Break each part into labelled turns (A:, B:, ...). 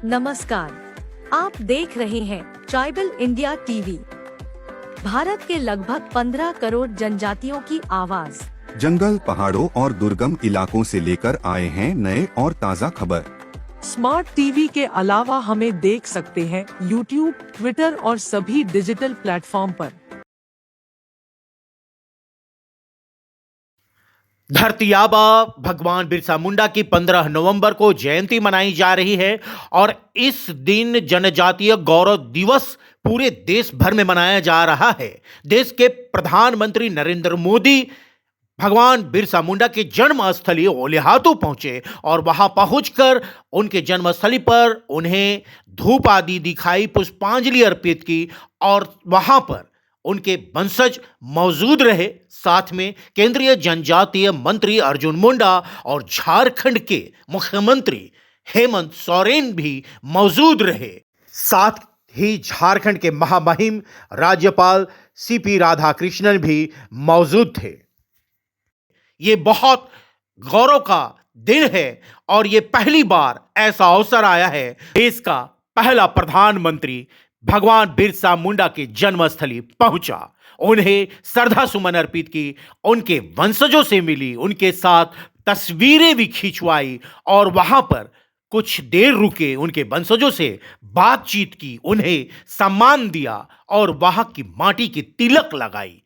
A: नमस्कार, आप देख रहे हैं ट्राइबल इंडिया टीवी। भारत के लगभग 15 करोड़ जनजातियों की आवाज
B: जंगल, पहाड़ों और दुर्गम इलाकों से लेकर आए हैं नए और ताज़ा खबर।
C: स्मार्ट टीवी के अलावा हमें देख सकते हैं यूट्यूब, ट्विटर और सभी डिजिटल प्लेटफॉर्म पर।
D: धरती आबा भगवान बिरसा मुंडा की 15 नवंबर को जयंती मनाई जा रही है और इस दिन जनजातीय गौरव दिवस पूरे देश भर में मनाया जा रहा है। देश के प्रधानमंत्री नरेंद्र मोदी भगवान बिरसा मुंडा की जन्मस्थली ओलिहातू पहुंचे और वहां पहुंचकर उनके जन्मस्थली पर उन्हें धूप आदि दिखाई, पुष्पांजलि अर्पित की और वहां पर उनके वंशज मौजूद रहे। साथ में केंद्रीय जनजातीय मंत्री अर्जुन मुंडा और झारखंड के मुख्यमंत्री हेमंत सोरेन भी मौजूद रहे। साथ ही झारखंड के महामहिम राज्यपाल सीपी राधाकृष्णन भी मौजूद थे। ये बहुत गौरव का दिन है और ये पहली बार ऐसा अवसर आया है, देश का पहला प्रधानमंत्री भगवान बिरसा मुंडा के जन्मस्थली पहुंचा, उन्हें श्रद्धा सुमन अर्पित की, उनके वंशजों से मिली, उनके साथ तस्वीरें भी खिंचवाई और वहां पर कुछ देर रुके, उनके वंशजों से बातचीत की, उन्हें सम्मान दिया और वहां की माटी की तिलक लगाई।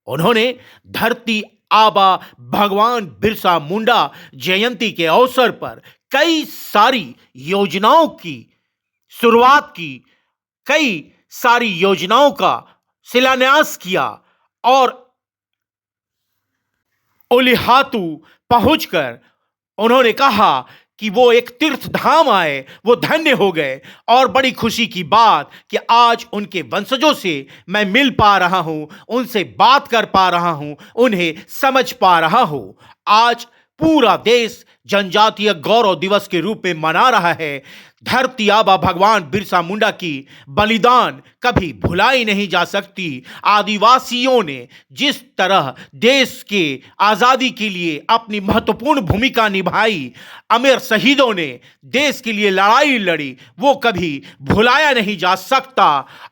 D: उन्होंने धरती आबा भगवान बिरसा मुंडा जयंती के अवसर पर कई सारी योजनाओं की शुरुआत की, कई सारी योजनाओं का शिलान्यास किया और ओलिहातू पहुंचकर उन्होंने कहा कि वो एक तीर्थ धाम आए, वो धन्य हो गए और बड़ी खुशी की बात कि आज उनके वंशजों से मैं मिल पा रहा हूं, उनसे बात कर पा रहा हूं, उन्हें समझ पा रहा हूं। आज पूरा देश जनजातीय गौरव दिवस के रूप में मना रहा है। धरती आबा भगवान बिरसा मुंडा की बलिदान कभी भुलाई नहीं जा सकती। आदिवासियों ने जिस तरह देश के आज़ादी के लिए अपनी महत्वपूर्ण भूमिका निभाई, अमर शहीदों ने देश के लिए लड़ाई लड़ी, वो कभी भुलाया नहीं जा सकता।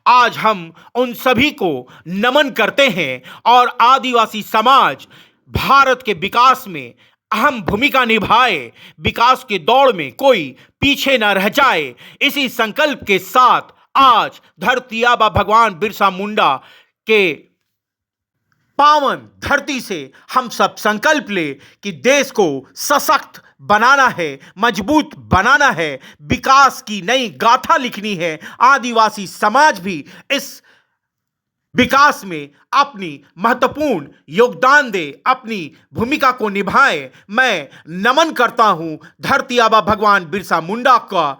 D: आज हम उन सभी को नमन करते हैं और आदिवासी समाज भारत के विकास में अहम भूमिका निभाए, विकास की दौड़ में कोई पीछे न रह जाए। इसी संकल्प के साथ आज धरती आबा भगवान बिरसा मुंडा के पावन धरती से हम सब संकल्प ले कि देश को सशक्त बनाना है, मजबूत बनाना है, विकास की नई गाथा लिखनी है। आदिवासी समाज भी इस विकास में अपनी महत्वपूर्ण योगदान दे, अपनी भूमिका को निभाए। मैं नमन करता हूं धरती आबा भगवान बिरसा मुंडा का,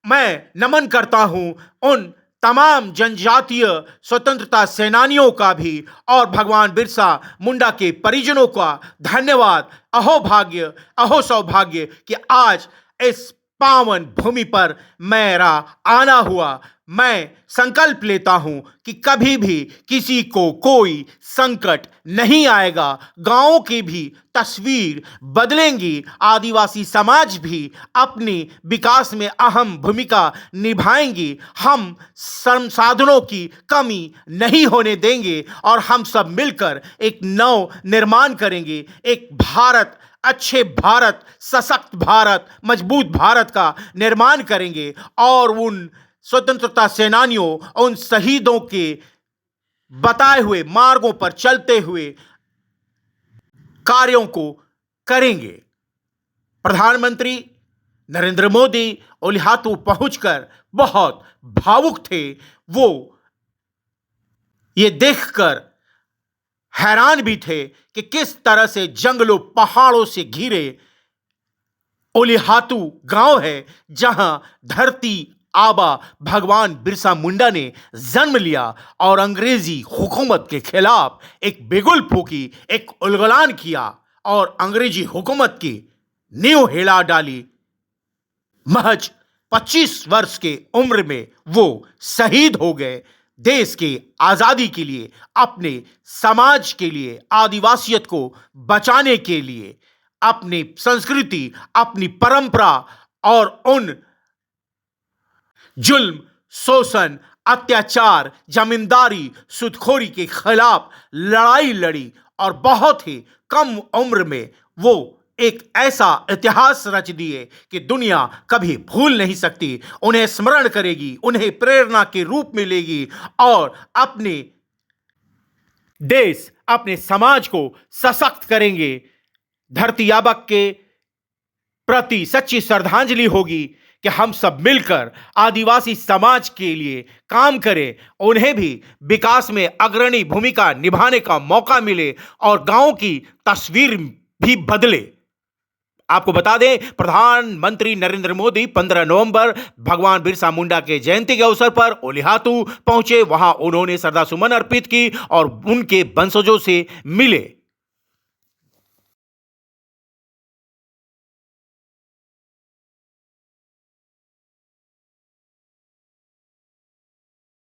D: मैं नमन करता हूं उन तमाम जनजातीय स्वतंत्रता सेनानियों का भी और भगवान बिरसा मुंडा के परिजनों का धन्यवाद। अहो भाग्य, अहो सौभाग्य कि आज इस पावन भूमि पर मेरा आना हुआ। मैं संकल्प लेता हूं कि कभी भी किसी को कोई संकट नहीं आएगा। गांवों की भी तस्वीर बदलेंगी, आदिवासी समाज भी अपनी विकास में अहम भूमिका निभाएंगी। हम संसाधनों की कमी नहीं होने देंगे और हम सब मिलकर एक नव निर्माण करेंगे, एक भारत, अच्छे भारत, सशक्त भारत, मजबूत भारत का निर्माण करेंगे और उन स्वतंत्रता सेनानियों, उन शहीदों के बताए हुए मार्गों पर चलते हुए कार्यों को करेंगे। प्रधानमंत्री नरेंद्र मोदी ओलिहातू पहुंचकर बहुत भावुक थे। वो ये देखकर हैरान भी थे कि किस तरह से जंगलों, पहाड़ों से घिरे ओलिहातू गांव है जहां धरती आबा भगवान बिरसा मुंडा ने जन्म लिया और अंग्रेजी हुकूमत के खिलाफ एक बिगुल फूकी, एक उलगलान किया और अंग्रेजी हुकूमत की नींव हिला डाली। महज 25 वर्ष के उम्र में वो शहीद हो गए देश के आज़ादी के लिए, अपने समाज के लिए, आदिवासियत को बचाने के लिए, अपनी संस्कृति, अपनी परंपरा और उन जुल्म, शोषण, अत्याचार, जमींदारी, सूदखोरी के खिलाफ लड़ाई लड़ी और बहुत ही कम उम्र में वो एक ऐसा इतिहास रच दिए कि दुनिया कभी भूल नहीं सकती। उन्हें स्मरण करेगी, उन्हें प्रेरणा के रूप में लेगी और अपने देश, अपने समाज को सशक्त करेंगे। धरती आबा के प्रति सच्ची श्रद्धांजलि होगी कि हम सब मिलकर आदिवासी समाज के लिए काम करें, उन्हें भी विकास में अग्रणी भूमिका निभाने का मौका मिले और गांव की तस्वीर भी बदले। आपको बता दें, प्रधानमंत्री नरेंद्र मोदी 15 नवंबर भगवान बिरसा मुंडा के जयंती के अवसर पर ओलिहातू पहुंचे। वहां उन्होंने श्रद्धासुमन अर्पित की और उनके वंशजों से मिले।